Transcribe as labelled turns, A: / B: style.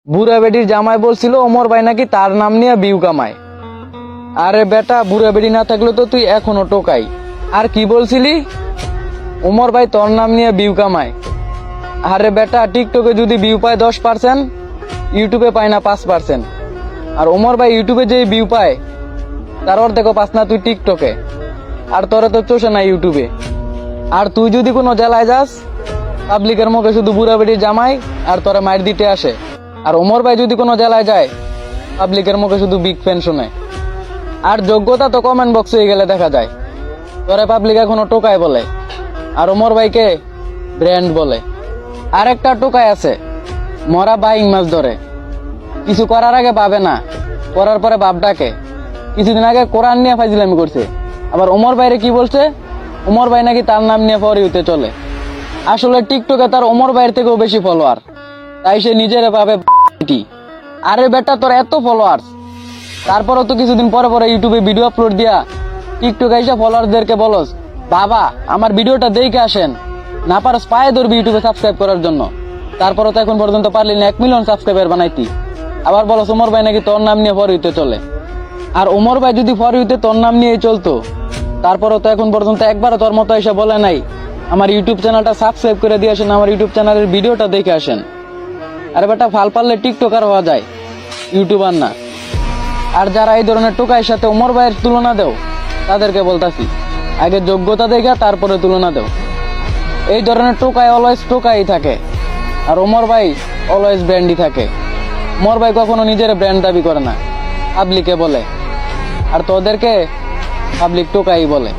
A: বুড়া বেটির জামাই বলছিল ওমর ভাই নাকি তার নাম নিয়ে বিউ কামায়। আরে বেটা, বুড়া বেটি না থাকলে তো তুই এখনো টোকাই। আর কি বলছিলি? ওমর ভাই তোর নাম নিয়ে বিউ কামায়। আরে বেটা, টিকটকে যদি ভিউ পায় 10%, ইউটিউবে পায় না 5%। আর ওমর ভাই ইউটিউবে যে ভিউ পায় তার অর্ধেকও পাস না তুই টিকটকে। আর তোরা তো চোষে না ইউটিউবে। আর তুই যদি কোনো জেলায় যাস, পাবলিকের মুখে শুধু বুড়া বেটির জামাই আর তোরা মায়ের দিতে আসে। আর ওমর ভাই যদি কোনো জেলায় যায়, পাবলিকের মুখে শুধু বিগ ফ্যান শুনে। আর যোগ্যতা তো কমেন্ট বক্স হয়ে গেলে দেখা যায়। তোরে পাবলিক এখনো টোকায় বলে, আর ওমর ভাইকে ব্র্যান্ড বলে। আর একটা টোকায় আছে, মরা বাইং মাছ ধরে, কিছু করার আগে ভাবে না, করার পরে বাপ ডাকে। কিছুদিন আগে কোরআন নিয়ে ফাইজলামি করছে, আবার ওমর ভাইরে কি বলছে? ওমর ভাই নাকি তার নাম নিয়ে ফর ইউতে চলে। আসলে টিকটকে তার ওমর ভাইয়ের থেকেও বেশি ফলোয়ার, তাই সে নিজের ভাবে। আরে বেটা, তোর এত ফলোয়ার্স, তারপরও তো কিছুদিন পরে পরে ইউটিউবে ভিডিও আপলোড দিয়া টিকটকে এসে ফলোয়ারদেরকে বলস, বাবা আমার ভিডিওটা দেখে আসেন, না পারস পায়ে ধরবি ইউটিউবে সাবস্ক্রাইব করার জন্য। তারপরও তো এখন পর্যন্ত পারলি না 1 মিলিয়ন সাবস্ক্রাইবার বানাইতি। আবার বলস ওমর ভাই নাকি তোর নাম নিয়ে ফর ইউতে চলে। আর ওমর ভাই যদি ফর ইউতে তোর নাম নিয়ে চলতো, তারপরও তো এখন পর্যন্ত একবারও তোর মতো এসে বলে নাই আমার ইউটিউব চ্যানেলটা সাবস্ক্রাইব করে দিয়ে আসেন, আমার ইউটিউব চ্যানেলের ভিডিওটা দেখে আসেন। আরে বেটা, ফাল পারলে টিকটকার হওয়া যায়, ইউটিউবার না। আর যারা এই ধরনের টোকাইয়ের সাথে ওমর ভাইয়ের তুলনা দেও, তাদেরকে বলতাছি আগে যোগ্যতা দেখে তারপরে তুলনা দেও। এই ধরনের টোকাই অলওয়েজ টোকাই থাকে, আর ওমর ভাই অলওয়েজ ব্র্যান্ডই থাকে। ওমর ভাই কখনো নিজের ব্র্যান্ড দাবি করে না, পাবলিকে বলে। আর তোদেরকে পাবলিক টোকাই বলে।